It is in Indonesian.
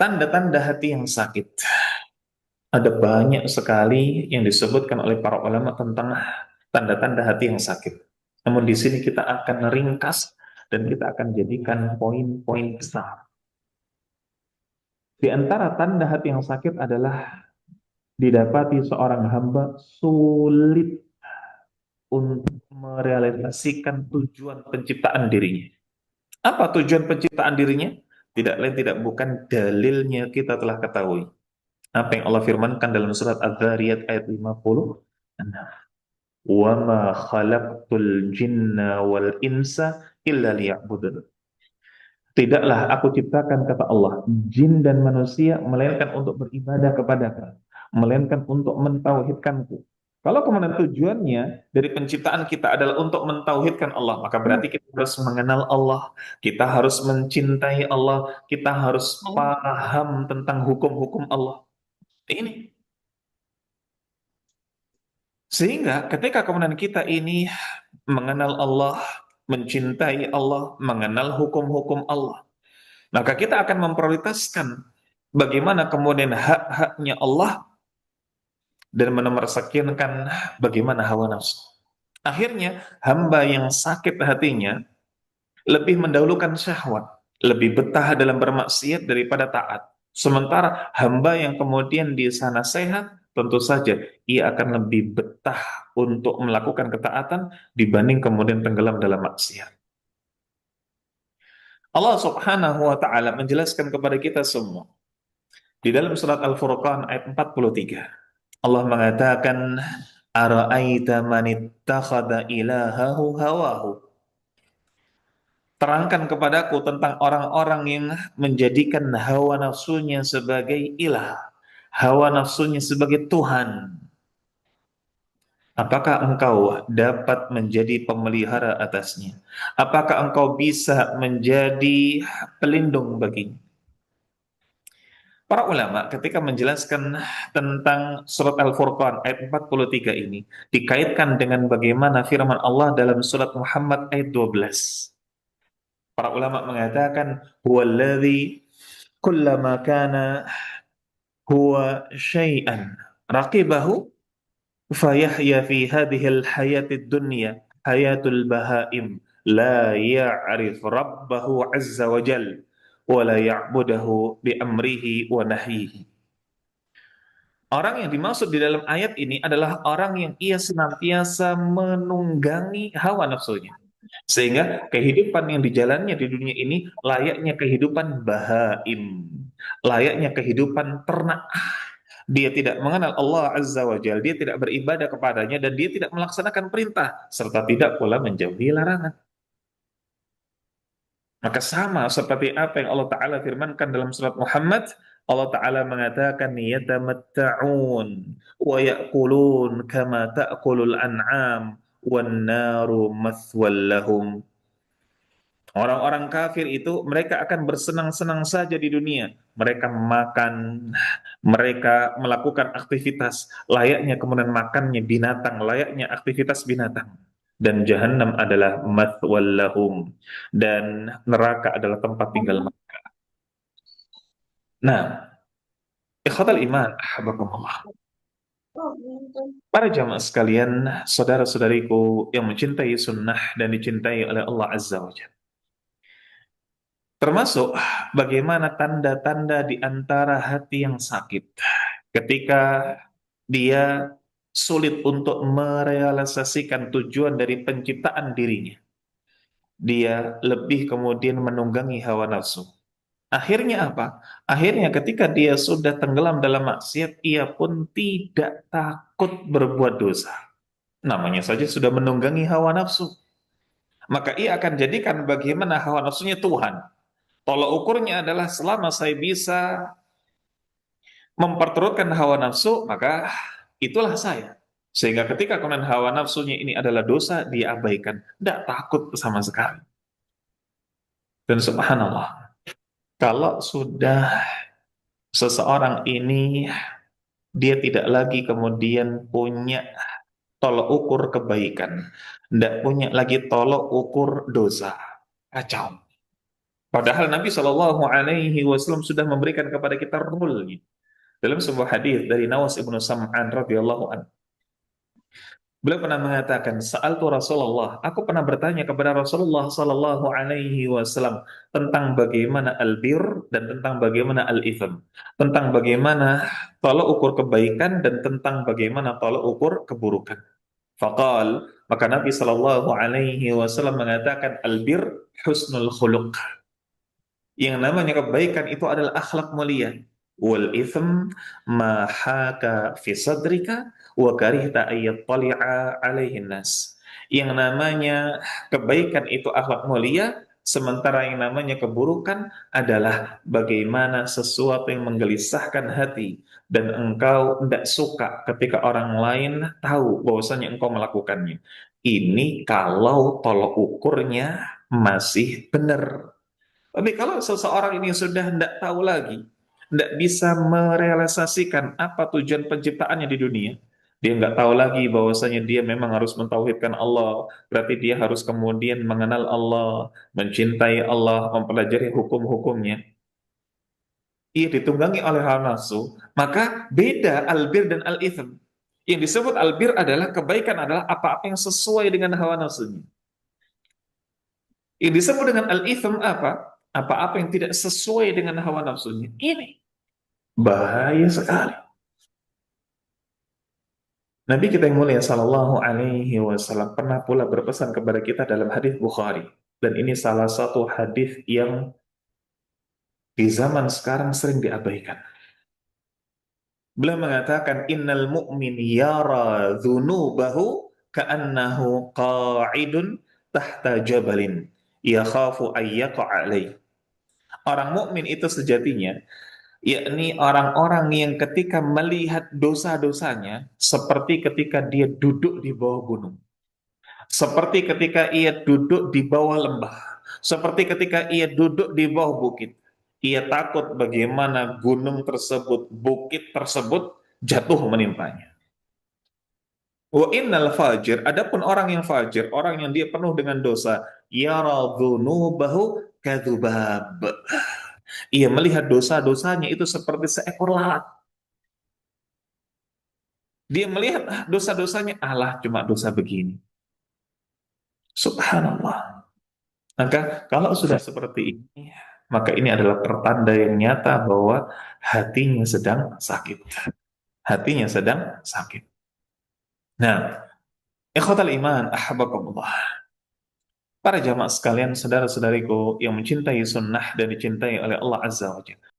Tanda-tanda hati yang sakit. Ada banyak sekali yang disebutkan oleh para ulama tentang tanda-tanda hati yang sakit. Namun di sini kita akan ringkas dan kita akan jadikan poin-poin besar. Di antara tanda hati yang sakit adalah didapati seorang hamba sulit untuk merealisasikan tujuan penciptaan dirinya. Apa tujuan penciptaan dirinya? Tidak lain tidak bukan dalilnya kita telah ketahui. Apa yang Allah firmankan dalam surat Az-Zariyat ayat 50? Wa ma khalaqtul jinna wal insa illa liya'budun. Tidaklah aku ciptakan, kata Allah, jin dan manusia melainkan untuk beribadah kepadaku, melainkan untuk mentauhidkanku. Kalau kemudian tujuannya dari penciptaan kita adalah untuk mentauhidkan Allah, maka berarti kita harus mengenal Allah, kita harus mencintai Allah, kita harus paham tentang hukum-hukum Allah. Ini sehingga ketika kemudian kita ini mengenal Allah, mencintai Allah, mengenal hukum-hukum Allah, maka kita akan memprioritaskan bagaimana kemudian hak-haknya Allah dan menomorsakirkan bagaimana hawa nafsu. Akhirnya hamba yang sakit hatinya lebih mendahulukan syahwat, lebih betah dalam bermaksiat daripada taat. Sementara hamba yang kemudian di sana sehat, tentu saja ia akan lebih betah untuk melakukan ketaatan dibanding kemudian tenggelam dalam maksiat. Allah Subhanahu wa taala menjelaskan kepada kita semua di dalam surat Al-Furqan ayat 43. Allah mengatakan, ara'aita man ittakhadha ilahahu hawahu. Terangkan kepadaku tentang orang-orang yang menjadikan hawa nafsunya sebagai ilah, hawa nafsunya sebagai Tuhan. Apakah engkau dapat menjadi pemelihara atasnya? Apakah engkau bisa menjadi pelindung baginya? Para ulama ketika menjelaskan tentang surat Al-Furqan ayat 43 ini dikaitkan dengan bagaimana firman Allah dalam surat Muhammad ayat 12. Para ulama mengatakan huwallazi kullama kana huwa syai'an raqibahu fayahya fi hadhil hayatid dunya hayatul bahaim la ya'rif rabbahu azza wa jal wa la ya'budahu bi amrihi wa nahyihi. Orang yang dimaksud di dalam ayat ini adalah orang yang ia senantiasa menunggangi hawa nafsunya. Sehingga kehidupan yang dijalannya di dunia ini layaknya kehidupan bahaim, layaknya kehidupan ternak. Dia tidak mengenal Allah Azza wa Jalla, dia tidak beribadah kepadanya, dan dia tidak melaksanakan perintah, serta tidak pula menjauhi larangan. Maka sama seperti apa yang Allah Ta'ala firmankan dalam surat Muhammad, Allah Ta'ala mengatakan, yatamatta'un wa ya'kulun kama ta'kulul an'am wan naru mathwal lahum. Orang-orang kafir itu mereka akan bersenang-senang saja di dunia. Mereka makan, mereka melakukan aktivitas layaknya kemudian makannya binatang, layaknya aktivitas binatang. Dan jahanam adalah mathwal lahum, dan neraka adalah tempat tinggal mereka. Nah, ikhwatal iman, ahbakumullah. Para jamaah sekalian, saudara-saudariku yang mencintai sunnah dan dicintai oleh Allah Azza wa Jalla. Termasuk bagaimana tanda-tanda di antara hati yang sakit ketika dia sulit untuk merealisasikan tujuan dari penciptaan dirinya. Dia lebih kemudian menunggangi hawa nafsu. Akhirnya apa? Akhirnya ketika dia sudah tenggelam dalam maksiat, ia pun tidak takut berbuat dosa. Namanya saja sudah menunggangi hawa nafsu. Maka ia akan jadikan bagaimana hawa nafsunya Tuhan. Tolak ukurnya adalah selama saya bisa memperturutkan hawa nafsu, maka itulah saya. Sehingga ketika kemudian hawa nafsunya ini adalah dosa, dia abaikan. Tidak takut sama sekali. Dan subhanallah, kalau sudah seseorang ini, dia tidak lagi kemudian punya tolok ukur kebaikan, tidak punya lagi tolok ukur dosa, kacau. Padahal Nabi Shallallahu Alaihi Wasallam sudah memberikan kepada kita rule dalam sebuah hadis dari Nawas ibnu Sam'an radhiyallahu anhu. Beliau pernah mengatakan, "Sa'altu Rasulullah, aku pernah bertanya kepada Rasulullah sallallahu alaihi wasallam tentang bagaimana albir dan tentang bagaimana al-itsm, tentang bagaimana tolak ukur kebaikan dan tentang bagaimana tolak ukur keburukan." Faqal, maka Nabi sallallahu alaihi wasallam mengatakan, "Albir husnul khuluq." Yang namanya kebaikan itu adalah akhlak mulia. Wal ithm ma haka fi sadrika wa karihta ayyattali'a alaihin nas. Yang namanya kebaikan itu akhlak mulia, sementara yang namanya keburukan adalah bagaimana sesuatu yang menggelisahkan hati dan engkau tidak suka ketika orang lain tahu bahwasanya engkau melakukannya. Ini kalau tolok ukurnya masih benar. Tapi kalau seseorang ini sudah tidak tahu lagi, tidak bisa merealisasikan apa tujuan penciptaannya di dunia, dia nggak tahu lagi bahwasanya dia memang harus mentauhidkan Allah, berarti dia harus kemudian mengenal Allah, mencintai Allah, mempelajari hukum-hukumnya. Ia ditunggangi oleh hawa nafsu, maka beda albir dan al-ithm. Yang disebut albir adalah kebaikan adalah apa-apa yang sesuai dengan hawa nafsunya. Yang disebut dengan al-ithm apa? Apa-apa yang tidak sesuai dengan hawa nafsunya. Ini bahaya sekali. Nabi kita yang mulia sallallahu alaihi wasallam pernah pula berpesan kepada kita dalam hadis Bukhari, dan ini salah satu hadis yang di zaman sekarang sering diabaikan. Beliau mengatakan innal mu'min yara dzunubahu ka'annahu qa'idun tahta jabalin yakhafu ayyaqa alaih. Orang mukmin itu sejatinya yakni orang-orang yang ketika melihat dosa-dosanya seperti ketika dia duduk di bawah gunung, seperti ketika ia duduk di bawah lembah, seperti ketika ia duduk di bawah bukit. Ia takut bagaimana gunung tersebut, bukit tersebut jatuh menimpanya. Wa innal fajir, adapun orang yang fajir, orang yang dia penuh dengan dosa, yara dzunubahu kadzubab. Ia melihat dosa-dosanya itu seperti seekor lalat. Dia melihat dosa-dosanya, Allah cuma dosa begini. Subhanallah. Maka kalau sudah seperti ini, maka ini adalah pertanda yang nyata bahwa hatinya sedang sakit. Hatinya sedang sakit. Nah, ikhwatal iman, ahbakumullah. Para jamaah sekalian, saudara-saudariku yang mencintai sunnah dan dicintai oleh Allah Azza wa Jalla.